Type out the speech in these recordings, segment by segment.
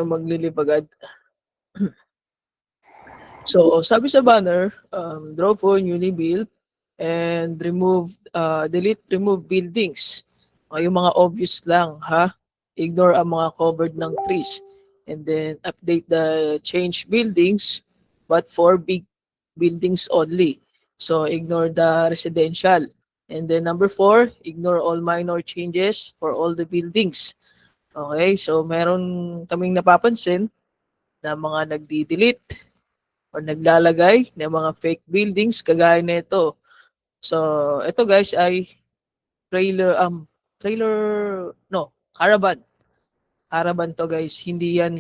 maglilip agad. So, sabi sa banner, draw for newly built and remove buildings. Yung mga obvious lang, ha? Ignore ang mga covered ng trees. And then, update the change buildings, but for big buildings only. So, ignore the residential. And then, number 4, ignore all minor changes for all the buildings. Okay, so meron kaming napapansin na mga nagdi-delete or naglalagay ng mga fake buildings kagaya nito. So, ito guys ay trailer trailer no, caravan. Caravan to guys, hindi yan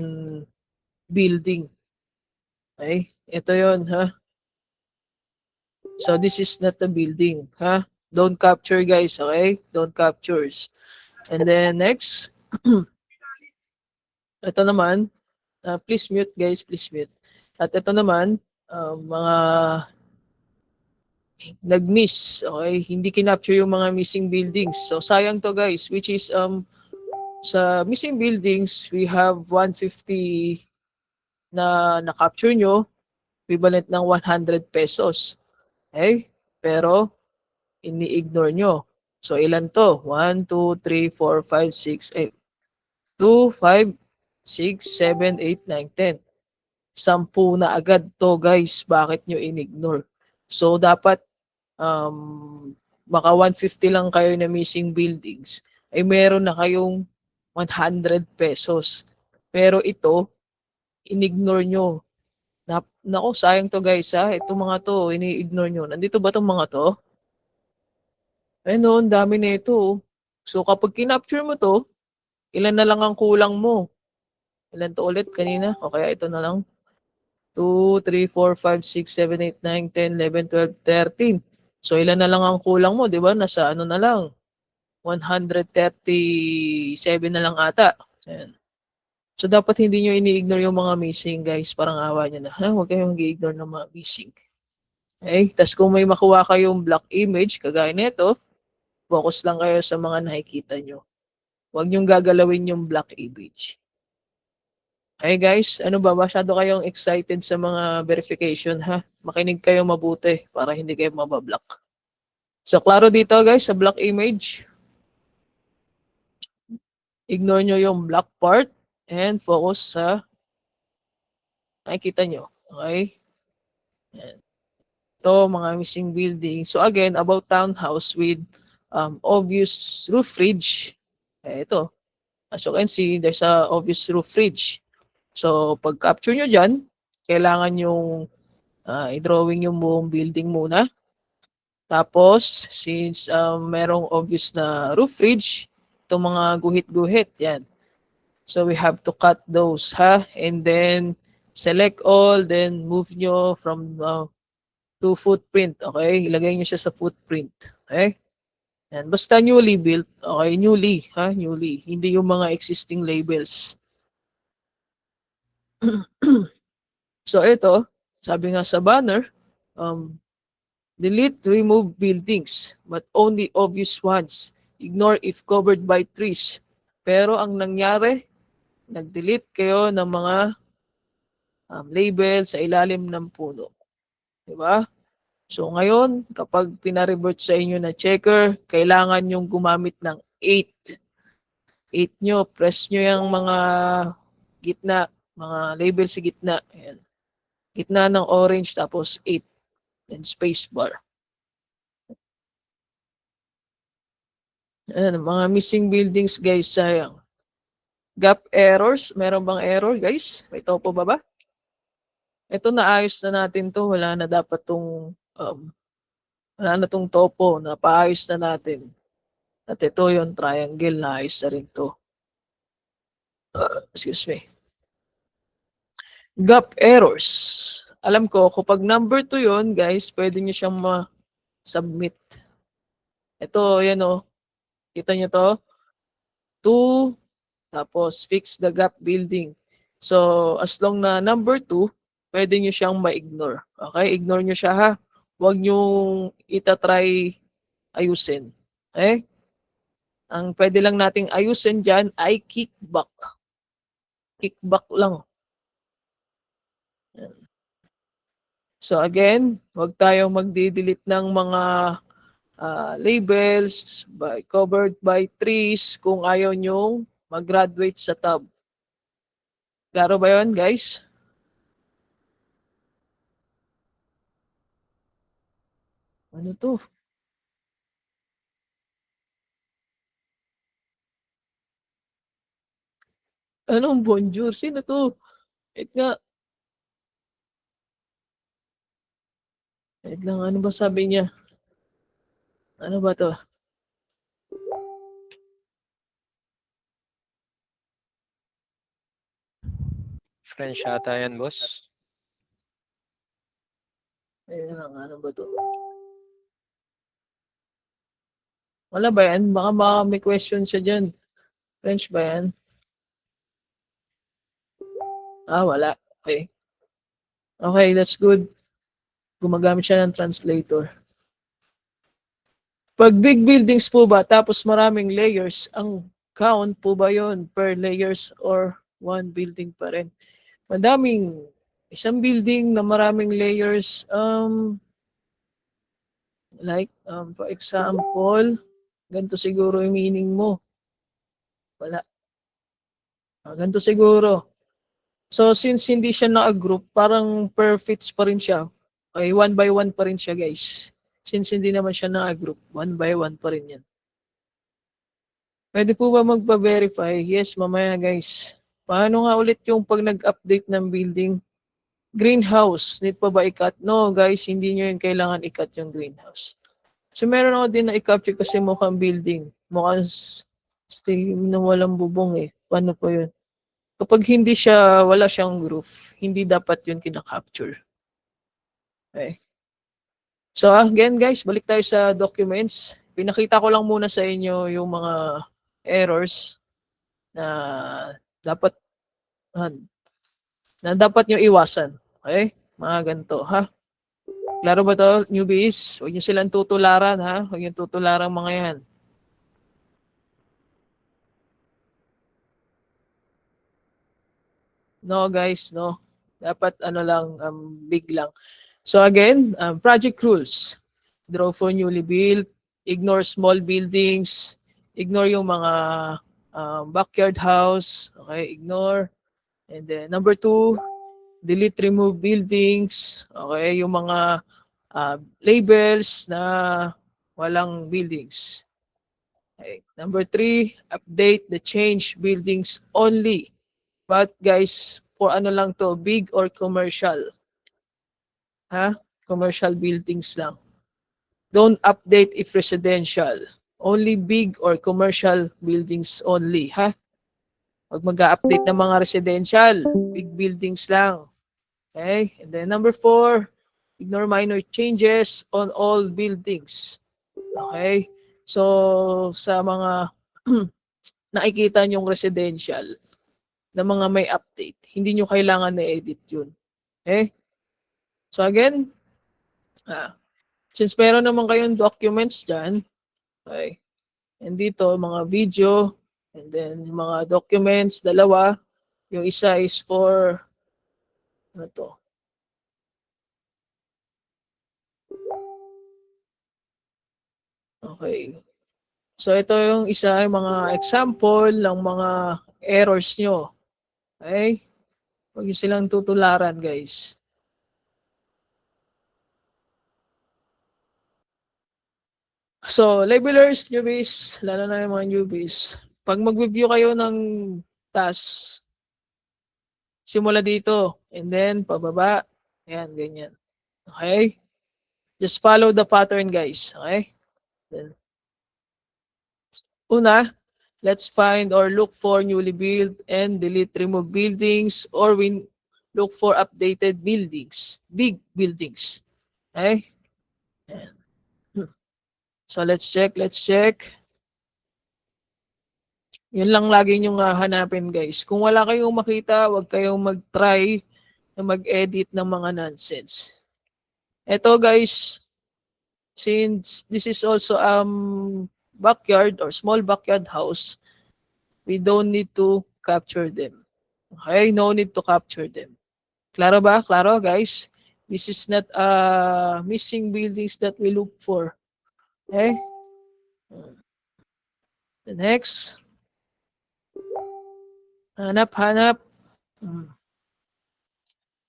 building. Okay? Ito 'yon, ha. So, this is not a building, ha. Don't capture guys, okay? Don't captures. And then next, ito naman, please mute guys, please mute. At ito naman, mga nag-miss, okay? Hindi kinapture yung mga missing buildings. So sayang to guys, which is sa missing buildings, we have 150 na na-capture nyo, equivalent ng 100 pesos. Okay? Pero ini-ignore nyo. So ilan to? 1, 2, 3, 4, 5, 6, 8. 2, 5, 6, 7, 8, 9, 10. 10 na agad to guys. Bakit nyo in-ignore? So dapat baka 150 lang kayo na missing buildings, ay meron na kayong 100 pesos. Pero ito, in-ignore nyo. Nako, sayang to guys ha. Itong mga to, ini-ignore nyo. Nandito ba itong mga to? Ayun, dami na ito. So kapag kinapture mo to, ilan na lang ang kulang mo? Ilan to ulit kanina? O kaya ito na lang. 2, 3, 4, 5, 6, 7, 8, 9, 10, 11, 12, 13. So ilan na lang ang kulang mo, di ba? Nasa ano na lang, 137 na lang ata. Ayan. So dapat hindi nyo ini-ignore yung mga missing guys. Parang awa nyo na. Huwag kayong i-ignore ng mga missing. Okay? Tapos kung may makuha kayong black image, kagaya nito, focus lang kayo sa mga nakikita nyo. Huwag nyong gagalawin yung black image. Okay guys, ano ba? Masyado kayong excited sa mga verification ha? Makinig kayo mabuti para hindi kayo mabablock. So klaro dito guys sa black image. Ignore nyo yung black part and focus sa nakikita nyo. Okay? Yan. Ito, mga missing building. So again, about townhouse with obvious roof ridge. Ito. As you can see, there's a obvious roof ridge. So pag capture nyo dyan, kailangan yung i-drawing yung buong building muna. Tapos, since merong obvious na roof ridge, itong mga guhit-guhit, yan. So we have to cut those, ha? And then select all, then move nyo from to footprint, okay? Ilagay nyo siya sa footprint, okay? Yan. Basta newly built, okay? Newly, ha? Newly. Hindi yung mga existing labels. So ito, sabi nga sa banner, delete, remove buildings, but only obvious ones. Ignore if covered by trees. Pero ang nangyari, nag-delete kayo ng mga label sa ilalim ng puno. Diba? So ngayon, kapag pinarevert sa inyo na checker, kailangan yung gumamit ng 8. 8 nyo, press nyo yung mga gitna, mga label sa gitna. Ayan. Gitna ng orange, tapos 8. Then space bar. Ayan, mga missing buildings guys, sayang. Gap errors, meron bang error guys? May topo ba? Ito naayos na natin to, wala na dapat tong wala na tong topo, napaayos na natin. At ito yung triangle, naayos na rin to. Excuse me. Gap errors. Alam ko, kapag number 2 yun, guys, pwede nyo siyang ma-submit. Ito, yan o. Kita nyo to? 2, tapos fix the gap building. So, as long na number 2, pwede nyo siyang ma-ignore. Okay? Ignore nyo siya ha. Huwag nyo itatry ayusin. Okay? Ang pwede lang nating ayusin dyan ay kickback. kickback lang. So again, huwag tayong magdi-delete ng mga labels covered by trees kung ayaw nyong mag-graduate sa tab. Klaro ba yun, guys? Ano to? Anong bonjour? Sino to? Wait nga. Wait lang, ano ba sabi niya? Ano ba to? French ata yan, boss. Ayun lang, ano ba to? Wala ba yan? Baka may question siya dyan. French ba yan? Wala. Okay. Okay, that's good. Gumagamit siya ng translator. Pag big buildings po ba, tapos maraming layers, ang count po ba yon per layers or one building pa rin? Madaming, isang building na maraming layers, for example, ganito siguro yung meaning mo. Wala. Ganito siguro. So, since hindi siya na-group, parang per fits pa rin siya. Okay, one by one pa rin siya, guys. Since hindi naman siya na-group, one by one pa rin yan. Pwede po ba magpa-verify? Yes, mamaya, guys. Paano nga ulit yung pag nag-update ng building? Greenhouse, need pa ba i-cut? No, guys, hindi nyo yung kailangan i-cut yung greenhouse. So, meron ako din na i-capture kasi mukhang building. Mukhang na walang bubong eh. Paano po yun? Kapag hindi siya, wala siyang roof, hindi dapat yun kinakapture. Okay. So again guys, balik tayo sa documents. Pinakita ko lang muna sa inyo yung mga errors na dapat nyo iwasan. Okay? Mga ganito, ha? Klaro ba to, newbies? Huwag nyo silang tutularan, ha? Huwag nyo tutularan mga yan. No, guys, no. Dapat big lang. So again, project rules. Draw for newly built, ignore small buildings, ignore yung mga backyard house, okay, ignore. And then number 2, delete, remove buildings, okay, yung mga labels na walang buildings. Okay. Number 3, update the change buildings only. But guys, for ano lang to, big or commercial. Ha? Commercial buildings lang. Don't update if residential. Only big or commercial buildings only, ha? Pag mag-update ng mga residential, big buildings lang. Okay? And then number 4, ignore minor changes on all buildings. Okay? So, sa mga nakikita nyong residential na mga may update, hindi nyo kailangan na-edit yun. Okay? So again, since meron naman kayong documents dyan, okay, and dito mga video, and then mga documents, dalawa, yung isa is for, ano to? Okay. So ito yung isa, yung mga example ng mga errors nyo. Okay? Huwag nyo silang tutularan, guys. So, labelers, newbies, lalo na yung mga newbies. Pag mag-review kayo ng task, simula dito, and then pababa, ayan, ganyan. Okay? Just follow the pattern, guys. Okay? Then, una, let's find or look for newly built and delete, remove buildings, or we look for updated buildings, big buildings. Okay? Ayan. So let's check. Yun lang lagi nyo hanapin, guys. Kung wala kayong makita, huwag kayong mag-try na mag-edit ng mga nonsense. Ito, guys, since this is also backyard or small backyard house, we don't need to capture them. Okay, no need to capture them. Klaro ba? Klaro, guys? This is not missing buildings that we look for. Okay? The next. Hanap, hanap.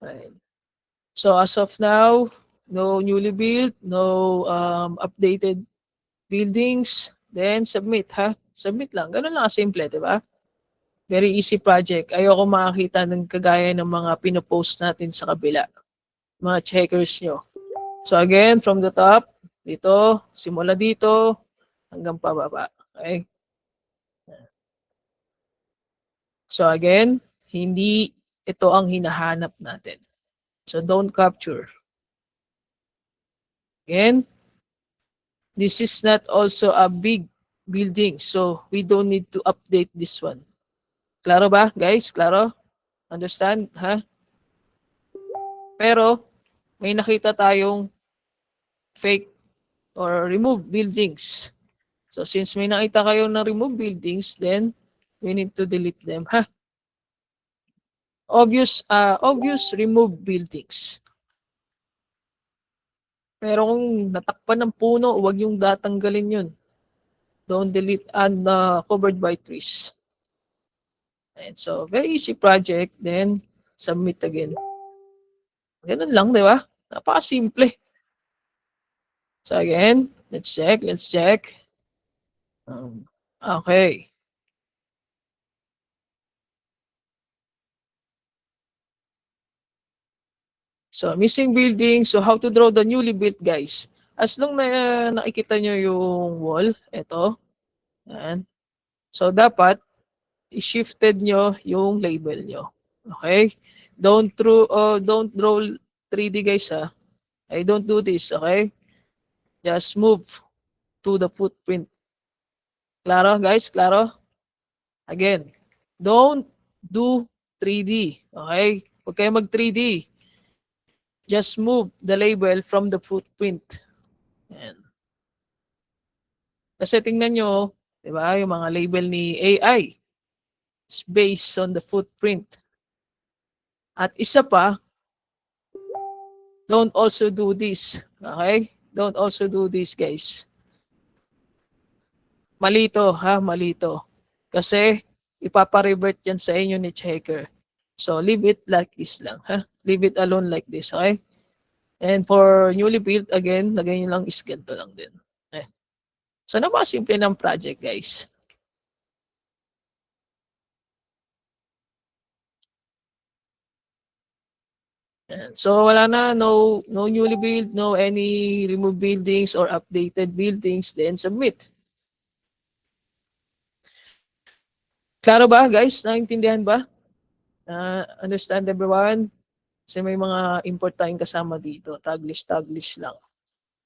Right. So as of now, no newly built, no updated buildings. Then submit, ha? Submit lang. Ganun lang simple, di ba? Very easy project. Ayoko makakita ng kagaya ng mga pinopost natin sa kabila. Mga checkers nyo. So again, from the top, dito, simula dito, hanggang pababa. Okay? So again, hindi ito ang hinahanap natin. So don't capture. Again, this is not also a big building. So we don't need to update this one. Klaro ba, guys? Klaro? Understand? Ha? Pero, may nakita tayong fake or remove buildings. So since may nakita kayo na remove buildings, then we need to delete them. Ha? Obvious remove buildings. Pero kung natakpan ng puno, huwag yung datanggalin yun. Don't delete and covered by trees. And so, very easy project. Then, submit again. Ganun lang, di ba? Napaka-simple. So again, let's check. Okay. So, missing building. So, how to draw the newly built, guys? As long na nakikita nyo yung wall, ito. Yan. So, dapat, i-shifted nyo yung label nyo. Okay? Don't draw 3D, guys, ha? I don't do this, okay? Just move to the footprint. Klaro, guys? Klaro? Again, don't do 3D, okay? Huwag kayo mag 3D. Just move the label from the footprint. Ayan. Kasi tingnan nyo, di ba, yung mga label ni AI. It's based on the footprint. At isa pa, don't also do this. Okay? Don't also do this, guys. Malito, ha? Malito. Kasi, ipapa-revert yan sa inyo ni checker. So, leave it like this lang, ha? Leave it alone like this, okay? And for newly built, again, lagay nyo lang is ganito lang din. Okay. So, napakasimple ng project, guys. And so, wala na, no newly built, no any removed buildings or updated buildings, then submit. Klaro ba, guys? Naintindihan ba? Understand everyone? Kasi may mga import tayong kasama dito. Taglish lang.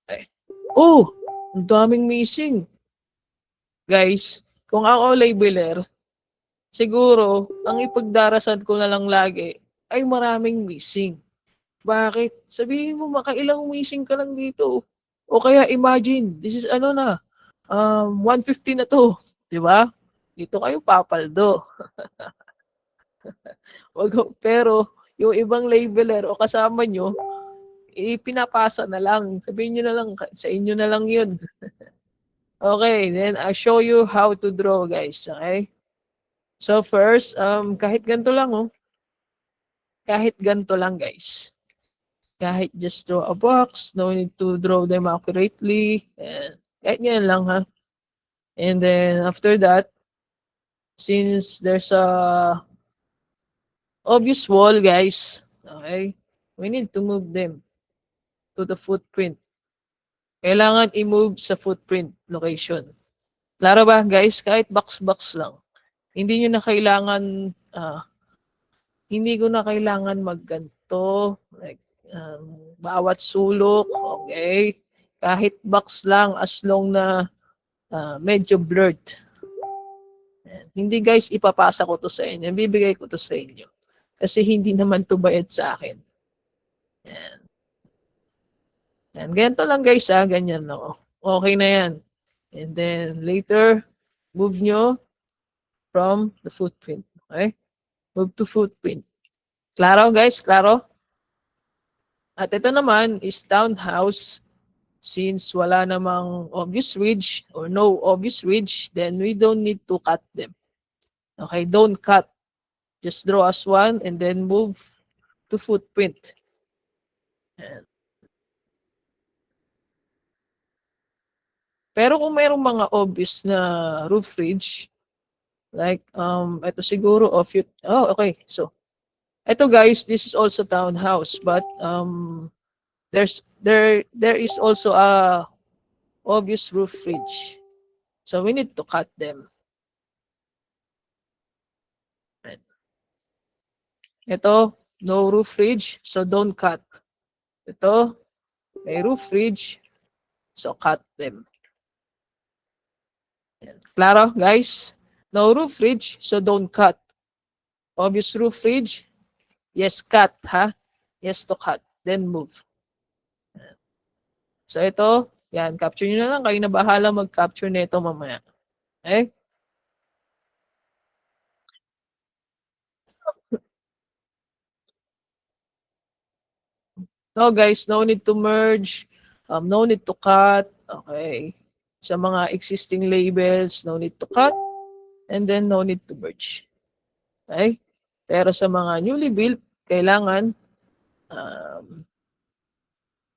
Okay. Oh, ang daming missing. Guys, kung ako labeler, siguro, ang ipagdarasan ko na lang lagi ay maraming missing. Bakit? Sabihin mo, makailang missing ka lang dito. O kaya imagine, this is 150 na to. Diba? Dito kayo papaldo. Pero, yung ibang labeler o kasama nyo, ipinapasa na lang. Sabihin nyo na lang, sa inyo na lang yun. Okay, then I'll show you how to draw, guys. Okay? So first, kahit ganito lang, oh. Kahit ganito lang, guys. Kahit just draw a box, no need to draw them accurately. And kahit ganyan lang, ha. And then after that, since there's a obvious wall, guys, okay, we need to move them to the footprint. Kailangan i-move sa footprint location. Klaro ba, guys? Kahit box-box lang. Hindi nyo na kailangan, hindi ko na kailangan magganto. Like, bawat sulok, okay? Kahit box lang as long na medyo blurred. Hindi, guys, ipapasa ko to sa inyo. Bibigay ko to sa inyo. Kasi hindi naman to bayad sa akin. Yan. Yan. Ganito lang, guys, ha. Ganyan lang. Okay na yan. And then later, move nyo from the footprint. Okay? Move to footprint. Klaro guys? Klaro? At ito naman is townhouse. Since wala namang obvious ridge or no obvious ridge, then we don't need to cut them. Okay, don't cut. Just draw as one and then move to footprint. Pero kung mayroong mga obvious na roof ridge, like ito siguro okay. So ito guys, this is also townhouse, but there is also a obvious roof ridge. So we need to cut them. Ito, no roof ridge, so don't cut. Ito, may roof ridge, so cut them. Klaro, guys? No roof ridge, so don't cut. Obvious roof ridge, yes, cut, ha? Yes to cut, then move. So ito, yan, capture nyo na lang. Kayo na bahala mag-capture nito mamaya. Okay? No guys, no need to merge. No need to cut. Okay. Sa mga existing labels, no need to cut. And then no need to merge. Okay? Pero sa mga newly built, kailangan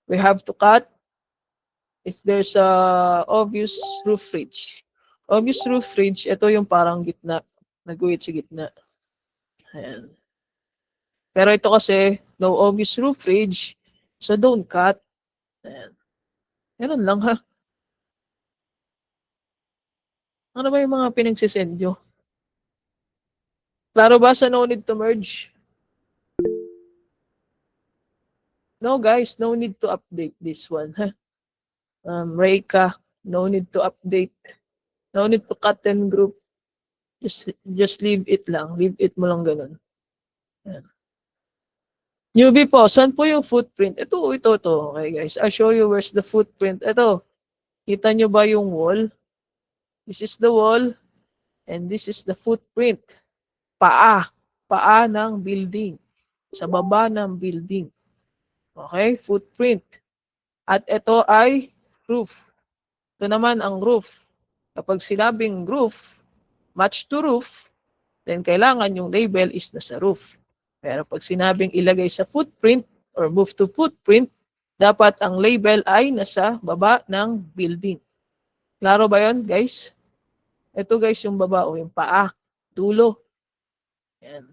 we have to cut if there's a obvious roof ridge. Obvious roof ridge, ito yung parang gitna. Nag-uwit sa gitna. Ayan. Pero ito kasi, no obvious roof ridge, so don't cut. Ayan. Ganun lang ha. Ano ba yung mga pinagsisend nyo? Klaro ba sa no need to merge? No guys, no need to update this one. Ha? Reika, no need to update. No need to cut and group. Just leave it lang. Leave it mo lang ganun. Ayan. Newbie po, saan po yung footprint? Ito. Okay guys, I'll show you where's the footprint. Ito, kita nyo ba yung wall? This is the wall and this is the footprint. Paa ng building. Sa baba ng building. Okay, footprint. At ito ay roof. Ito naman ang roof. Kapag sinabing roof, match to roof, then kailangan yung label is nasa roof. Pero pag sinabing ilagay sa footprint or move to footprint, dapat ang label ay nasa baba ng building. Klaro ba yun, guys? Ito guys yung baba o yung paa, dulo. Yan.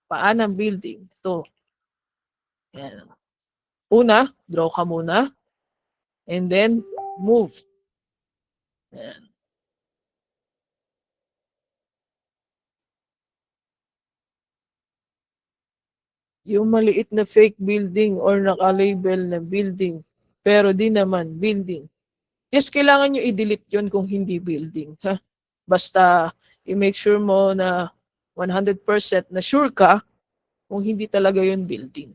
Paa ng building. Ito. Yan. Una, draw ka muna. And then, move. Yan. Yung maliit na fake building or naka-label na building, pero di naman building. Yes, kailangan nyo i-delete yun kung hindi building. Ha? Basta i-make sure mo na 100% na sure ka kung hindi talaga yun building.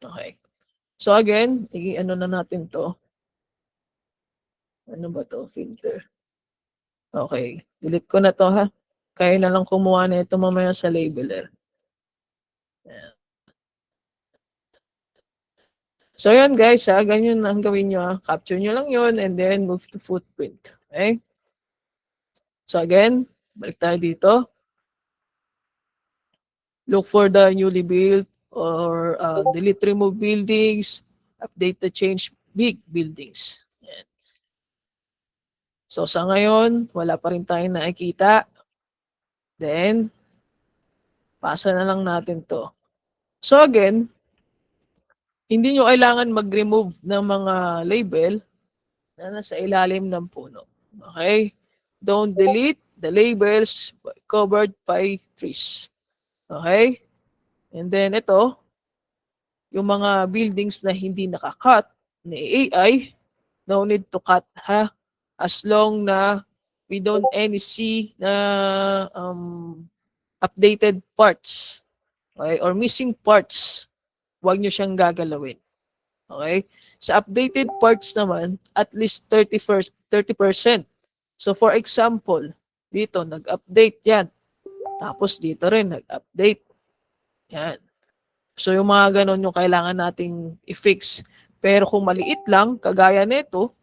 Okay. So again, ano na natin to. Ano ba to? Filter. Okay. Delete ko na to ha. Kaya na lang kumuha na ito mamaya sa labeler. Ayan. So yun guys ha, ganyan ang gawin nyo ha. Capture nyo lang yun and then move to footprint. Okay? So again, balik tayo dito. Look for the newly built or delete remove buildings, update the change big buildings. Ayan. So sa ngayon, wala pa rin tayong nakikita. Then, pasa na lang natin to. So again, hindi nyo kailangan mag-remove ng mga label na nasa ilalim ng puno. Okay? Don't delete the labels covered by trees. Okay? And then ito, yung mga buildings na hindi nakakat ni AI, no need to cut ha. As long na we don't any see na updated parts. Okay? Or missing parts. Huwag nyo siyang gagalawin. Okay? Sa updated parts naman, at least 30%. So for example, dito nag-update yan. Tapos dito rin, nag-update. Yan. So yung mga ganon yung kailangan nating i-fix. Pero kung maliit lang, kagaya nito,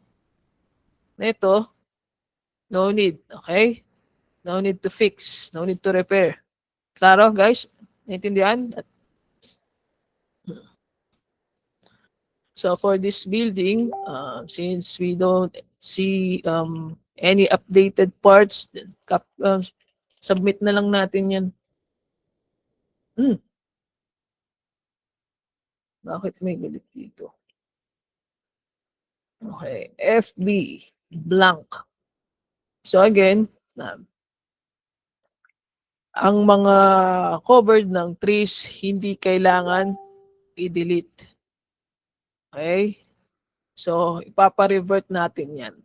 no need. Okay? No need to fix. No need to repair. Klaro, guys? Naintindihan? So for this building, since we don't see any updated parts, submit na lang natin yan. Bakit may galit dito? Okay, FB, blank. So again, ang mga covered ng trees, hindi kailangan i-delete. Okay? So, ipapa-revert natin yan.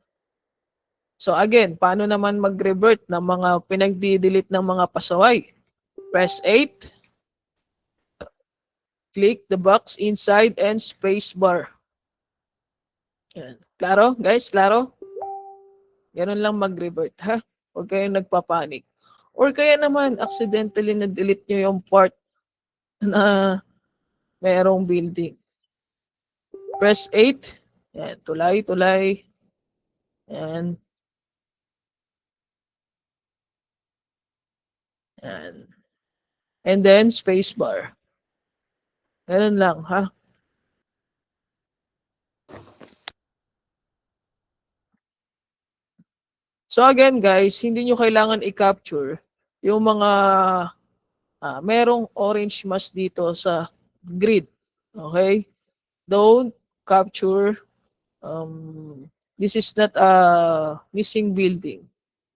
So again, paano naman mag-revert ng mga pinagdi-delete ng mga pasaway? Press 8. Click the box inside and space bar. Yan. Klaro, guys? Klaro? Ganun lang mag-revert, ha? Huwag kayong nagpapanik. Or kaya naman, accidentally na-delete nyo yung part na mayroong building. Press 8. Yan, tulay. Yan. Yan. And then, space bar. Ganun lang, ha? So again, guys, hindi nyo kailangan i-capture yung mga merong orange mask dito sa grid. Okay? Don't capture. This is not a missing building.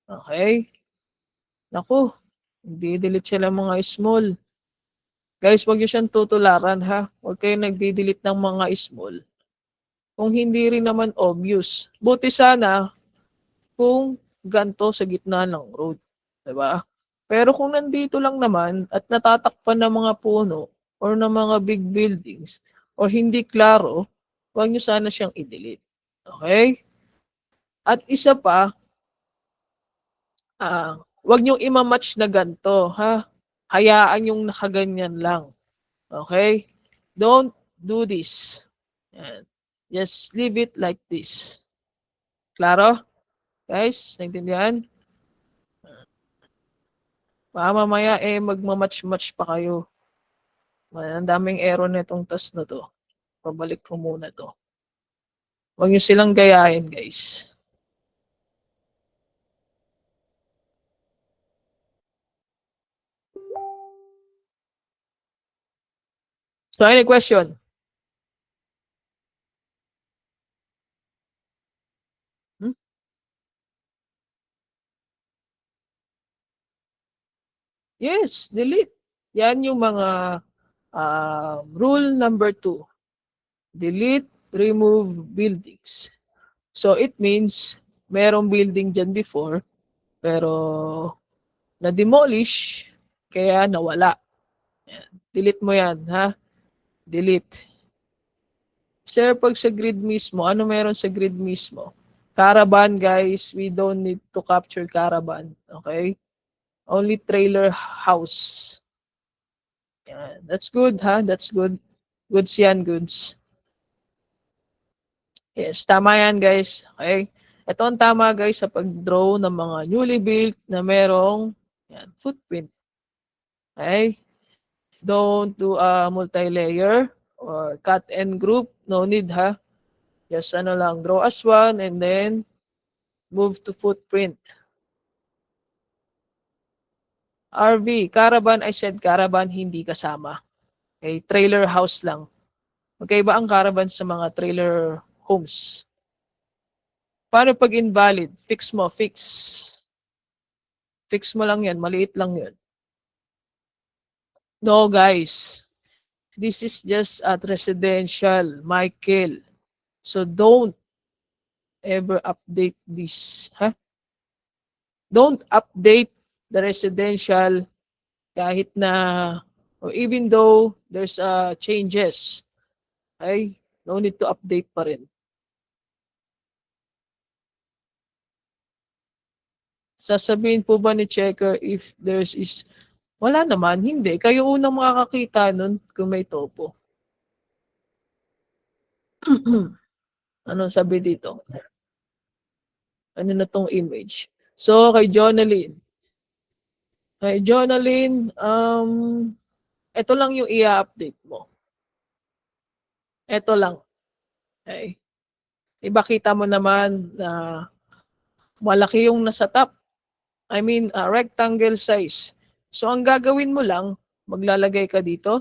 Okay? Naku, hindi delete sila mga small. Guys, wag nyo siyang tutularan, ha? Huwag kayo nagdi-delete ng mga small. Kung hindi rin naman obvious. Buti sana kung ganto sa gitna ng road. Diba? Pero kung nandito lang naman at natatakpan ng mga puno or ng mga big buildings or hindi klaro, huwag nyo sana siyang i-delete. Okay? At isa pa, huwag nyo imamatch na ganto, ha? Hayaan yung nakaganyan lang. Okay? Don't do this. Yan. Just leave it like this. Klaro? Guys, naintindihan? Mamaya magmamatch-match pa kayo. Ang daming error na itong task na to. Pabalik ko muna to. Huwag nyo silang gayahin, guys. So, any question? Yes, delete. Yan yung mga rule number 2. Delete, remove buildings. So, it means merong building dyan before, pero na-demolish, kaya nawala. Yan. Delete mo yan, ha? Delete. Sir, pag sa grid mismo, ano meron sa grid mismo? Caravan, guys, we don't need to capture caravan. Okay? Only trailer house. Yan. That's good, ha? That's good. Goods yan, goods. Yes, tama yan, guys. Okay? Ito ang tama, guys, sa pag-draw ng mga newly built na merong yan, footprint. Okay? Don't do a multi-layer or cut and group. No need, ha? Just ano lang, draw as one and then move to footprint. RV, caravan, I said caravan, hindi kasama. Okay, trailer house lang. Okay ba ang caravan sa mga trailer homes? Paano pag invalid? Fix mo, fix. Fix mo lang yan, maliit lang yun. No, guys. This is just at residential, Michael. So don't ever update this. Huh? Don't update the residential kahit na, or even though there's changes. Okay? No need to update pa rin. Sasabihin po ba ni checker if there's is wala naman, hindi. Kayo unang makakakita nun kung may topo. Ano sabi dito? Ano na tong image? So, kay Jonalyn. Kay Jonalyn, ito lang yung i-update mo. Ito lang. Okay. Iba kita mo naman na malaki yung nasa top. I mean, rectangle size. So, ang gagawin mo lang, maglalagay ka dito.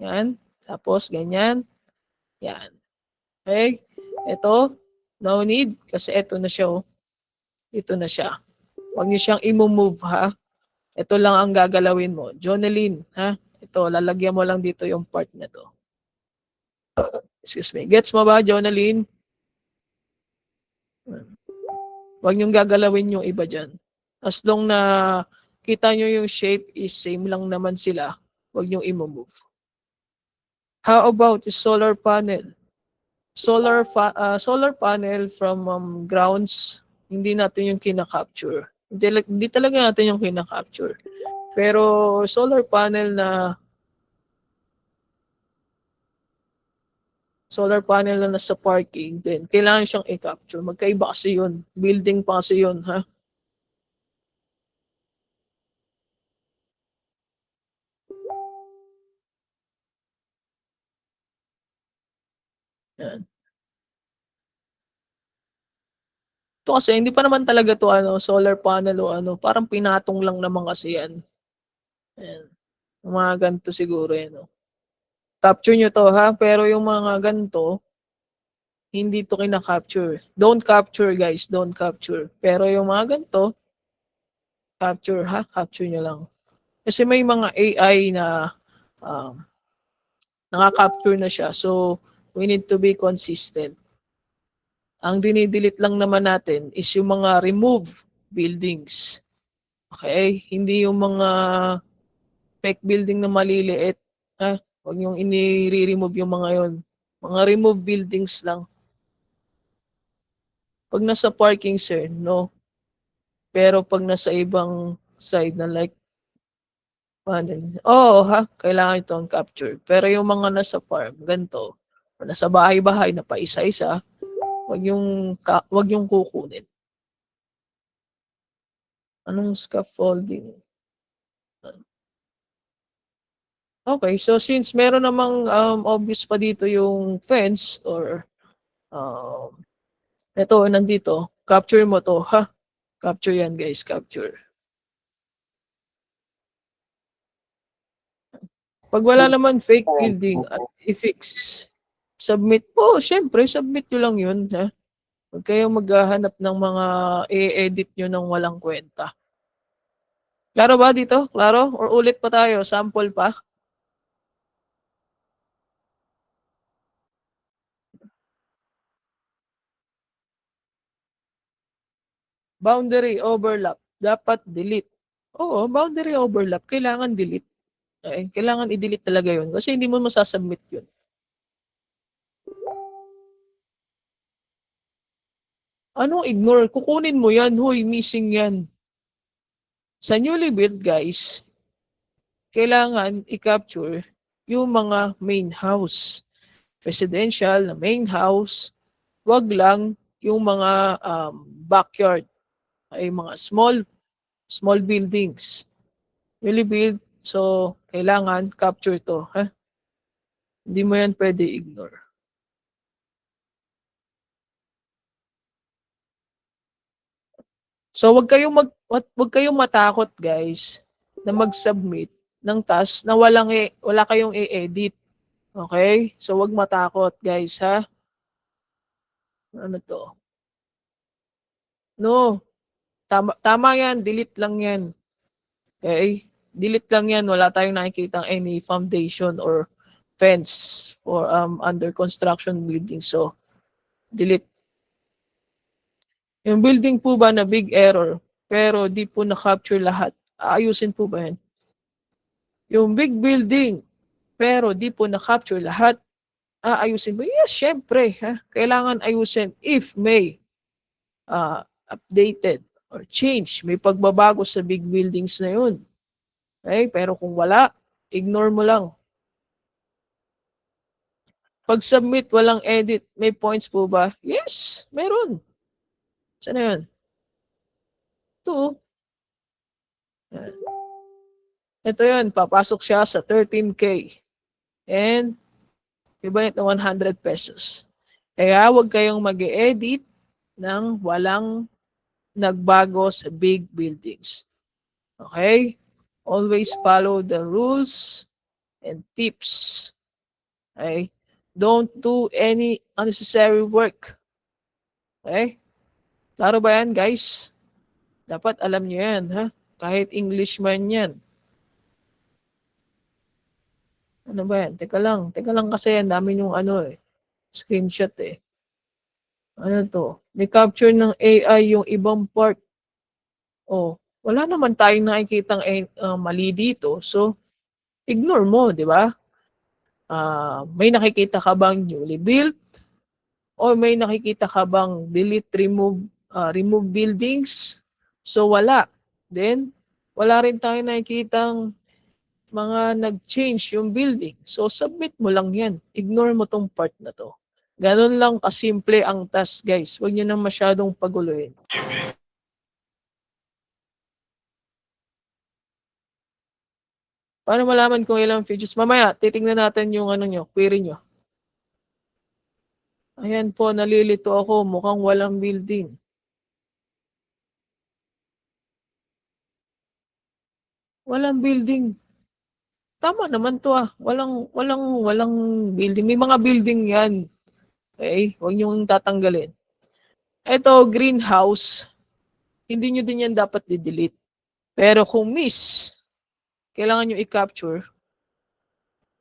Yan. Tapos, ganyan. Yan. Okay. Ito, no need. Kasi ito na siya. Oh. Ito na siya. Huwag niyo siyang i-move, ha? Ito lang ang gagalawin mo. Jonalyn, ha? Ito, lalagyan mo lang dito yung part na to. Excuse me. Gets mo ba, Jonalyn? Huwag niyong gagalawin yung iba dyan. As long na kita nyo yung shape is same lang naman sila, huwag niyong i-move. How about the solar panel? Solar panel from grounds, hindi natin yung kina-capture. Hindi talaga natin yung kina-capture. Pero solar panel na nasa parking, then kailangan siyang i-capture. Magkaiba kasi yun. Building pa kasi yun, ha? Yan. Ito kasi, hindi pa naman talaga to solar panel o ano. Parang pinatong lang naman kasi yan. Ayan. Yung mga ganito siguro yan. No? Capture nyo to, ha? Pero yung mga ganito, hindi to kina-capture. Don't capture, guys. Don't capture. Pero yung mga ganito, capture, ha? Capture nyo lang. Kasi may mga AI na naka-capture na siya. So, we need to be consistent. Ang dinidelete lang naman natin is yung mga remove buildings. Okay? Hindi yung mga fake building na maliliit. Ha? Huwag yung ini-remove yung mga yon. Mga remove buildings lang. Pag nasa parking, sir, no. Pero pag nasa ibang side na like, kailangan itong capture. Pero yung mga nasa farm, ganito, o nasa bahay-bahay na pa isa-isa, wag yung kukunin. Anong scaffolding? Okay, so since meron namang obvious pa dito yung fence or ito, nandito, capture mo to, ha? Capture yan, guys, capture. Pag wala naman fake building, i-fix. Submit po, syempre, submit nyo lang yun, ha? Huwag kayong maghahanap ng mga i-edit nyo ng walang kwenta. Klaro ba dito? Klaro? Or ulit pa tayo? Sample pa? Boundary overlap. Dapat delete. Oo, boundary overlap. Kailangan delete. Kailangan i-delete talaga yun. Kasi hindi mo masasubmit yun. Anong ignore? Kukunin mo yan. Huy, missing yan. Sa newly built, guys, kailangan i-capture yung mga main house. Residential na main house. Wag lang yung mga backyard. Ay mga small buildings. Newly built, so kailangan capture to. Ha? Hindi mo yan pwede ignore. So wag kayong matakot, guys, na mag-submit ng task na wala kayong i-edit. Okay? So wag matakot, guys, ha? Ano to? No. Tama yan, delete lang yan. Okay? Delete lang yan, wala tayong nakikitang any foundation or fence for under construction building. So delete. Yung building po ba na big error, pero di po na-capture lahat, aayusin po ba yan? Yung big building, pero di po na-capture lahat, aayusin ba? Yes, syempre. Ha? Kailangan ayusin if may updated. or change. May pagbabago sa big buildings na yun. Okay? Pero kung wala, ignore mo lang. Pag-submit, walang edit. May points po ba? Yes, meron. Saan na yun? Ito. Ito yun, papasok siya sa 13K. And, equivalent na 100 pesos. Kaya huwag kayong mag-edit ng walang nagbago sa big buildings. Okay? Always follow the rules and tips. Okay? Don't do any unnecessary work. Okay? Klaro ba yan, guys? Dapat alam nyo yan, ha? Kahit English man yan. Ano ba yan? Teka lang kasi yan, dami yung screenshot eh. Ano to? May capture ng AI yung ibang part. Oh, wala naman tayong nakikitang mali dito. So, ignore mo, di ba? May nakikita ka bang newly built? O may nakikita ka bang delete, remove buildings? So, wala. Then, wala rin tayong nakikitang mga nag-change yung building. So, submit mo lang yan. Ignore mo tong part na to. Ganun lang kasimple ang task, guys. Huwag nyo nang masyadong paguluhin. Paano malaman kung ilang features? Mamaya, titingnan natin yung query nyo. Ayan po, nalilito ako. Mukhang walang building. Walang building. Tama naman to ah. Walang building. May mga building yan. Okay? Huwag nyo tatanggalin. Ito, greenhouse. Hindi nyo din yan dapat di-delete. Pero kung miss, kailangan nyo i-capture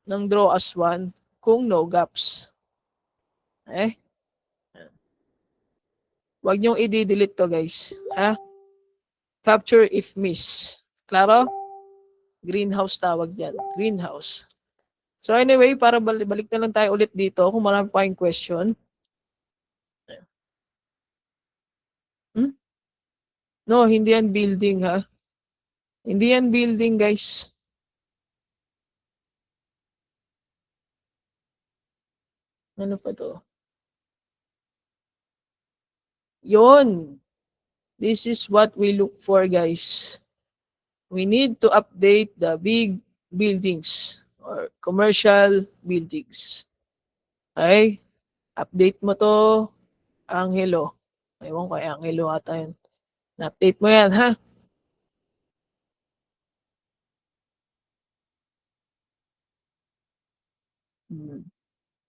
ng draw as one kung no gaps. Okay? Huwag nyo i-delete to guys. Ha? Capture if miss. Klaro? Greenhouse tawag dyan. Greenhouse. So anyway, para balik na lang tayo ulit dito kung marami pa yung question. No, hindi yan building ha. Hindi yan building guys. Ano pa to? Yon. This is what we look for guys. We need to update the big buildings or commercial buildings. Okay? Update mo to, Angelo. Ewan ko, Angelo ata yun. Na-update mo yan, ha?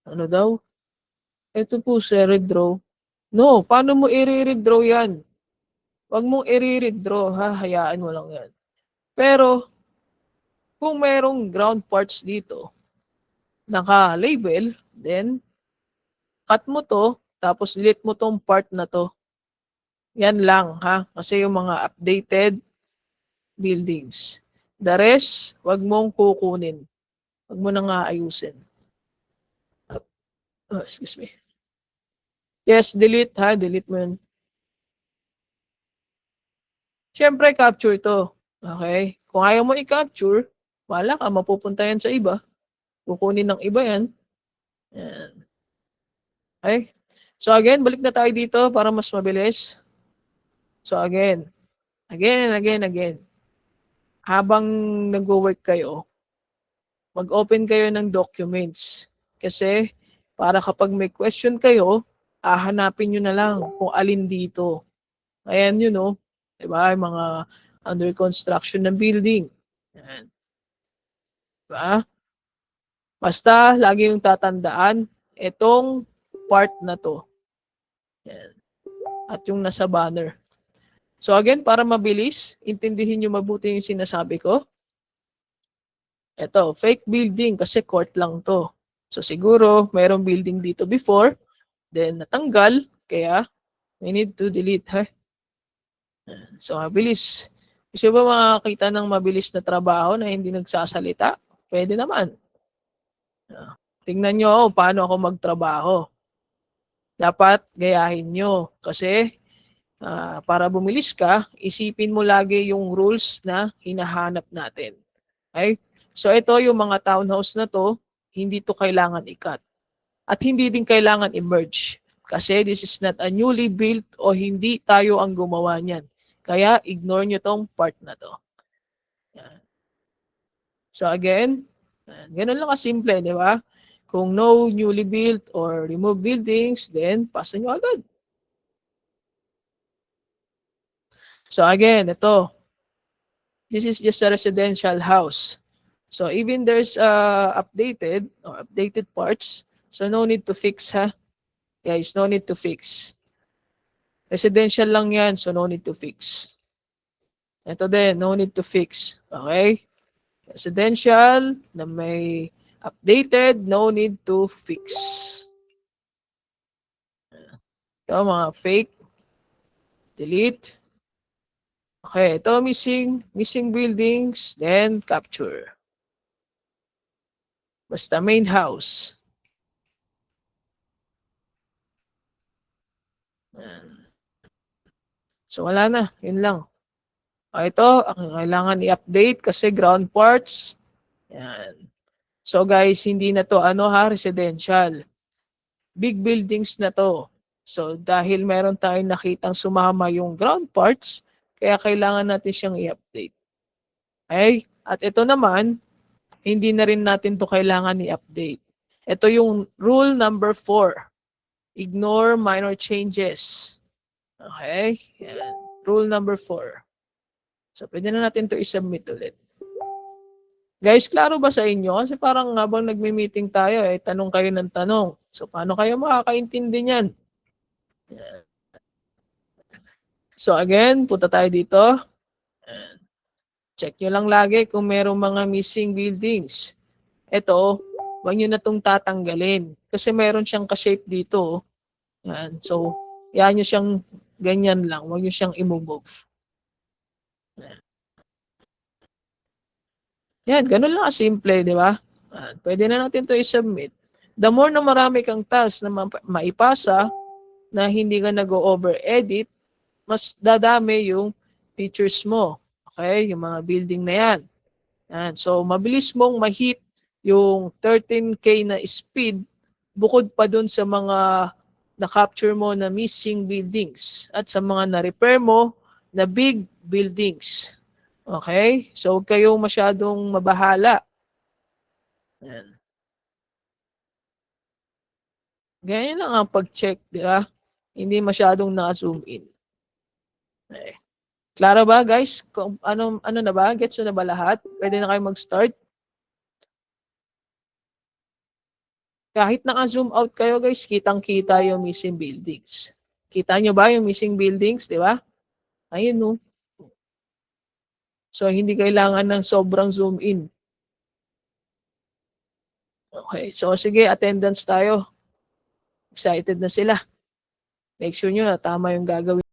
Ano daw? Ito po, sir, redraw. No, paano mo i-redraw yan? Huwag mong i-redraw, ha? Hayaan mo lang yan. Pero, kung merong ground parts dito, naka-label, then, cut mo to, tapos delete mo tong part na to. Yan lang, ha? Kasi yung mga updated buildings. The rest, wag mong kukunin. Wag mo nang aayusin. Oh, excuse me. Yes, delete, ha? Delete mo yun. Siyempre, capture to. Okay? Kung ayaw mo i-capture, wala ka, mapupunta yan sa iba. Kukunin ng iba yan. Yan. Okay? So again, balik na tayo dito para mas mabilis. So again. Habang nag-work kayo, mag-open kayo ng documents. Kasi para kapag may question kayo, hahanapin nyo na lang kung alin dito. Ayan yun, no? Diba? Yung mga under construction ng building. Ayan. Diba? Basta, lagi yung tatandaan, itong part na to. Ayan. At yung nasa banner. So again, para mabilis, intindihin nyo mabuti yung sinasabi ko. Ito, fake building kasi court lang to. So siguro, mayroong building dito before, then natanggal, kaya we need to delete. So mabilis. Gusto ba makakita ng mabilis na trabaho na hindi nagsasalita? Pwede naman. Tingnan nyo paano ako magtrabaho. Dapat gayahin nyo. Kasi para bumilis ka, isipin mo lagi yung rules na hinahanap natin. Okay? So ito yung mga townhouse na to, hindi to kailangan i-cut. At hindi din kailangan i-merge. Kasi this is not a newly built o hindi tayo ang gumawa niyan. Kaya ignore nyo tong part na to. Yan. So again, ganun lang kasimple, di ba? Kung no newly built or remove buildings, then pasa nyo agad. So again, ito. This is just a residential house. So even there's updated or updated parts, so no need to fix ha. Guys, no need to fix. Residential lang yan, so no need to fix. Ito din, no need to fix. Okay? Residential na may updated, no need to fix. Ito mga fake. Delete. Okay, ito missing buildings, then capture. Basta main house. So wala na, yun lang. Ito, ang kailangan i-update kasi ground parts. Yan. So guys, hindi na to residential. Big buildings na to. So dahil meron tayong nakitang sumama yung ground parts, kaya kailangan natin siyang i-update. Okay? At ito naman, hindi na rin natin to kailangan i-update. Ito yung rule number 4. Ignore minor changes. Okay? Yan. Rule number 4. So, pwede na natin to i-submit ulit. Guys, klaro ba sa inyo? Kasi parang habang nagme-meeting tayo, tanong kayo ng tanong. So, paano kayo makakaintindi niyan? So, again, punta tayo dito. Check nyo lang lagi kung merong mga missing buildings. Ito, huwag nyo na itong tatanggalin. Kasi meron siyang ka-shape dito. Yan. So, yan nyo siyang ganyan lang. Huwag nyo siyang i-move. Yan, ganun lang simple, di ba? Pwede na natin to i-submit. The more na marami kang task na maipasa na hindi ka nag-over-edit, mas dadami yung features mo. Okay? Yung mga building na yan. Yan. So, mabilis mong ma-hit yung 13K na speed bukod pa dun sa mga na-capture mo na missing buildings at sa mga na-repair mo na big buildings. Okay? So, huwag kayong masyadong mabahala. Yan. Ganyan lang ang pag-check, di ba? Hindi masyadong na-zoom in. Okay. Klaro ba, guys? Kung ano na ba? Gets nyo na ba lahat? Pwede na kayo mag-start? Kahit naka-zoom out kayo, guys, kitang-kita yung missing buildings. Kita nyo ba yung missing buildings, di ba? Ayun, no? So, hindi kailangan ng sobrang zoom in. Okay, so sige, attendance tayo. Excited na sila. Make sure nyo na tama yung gagawin.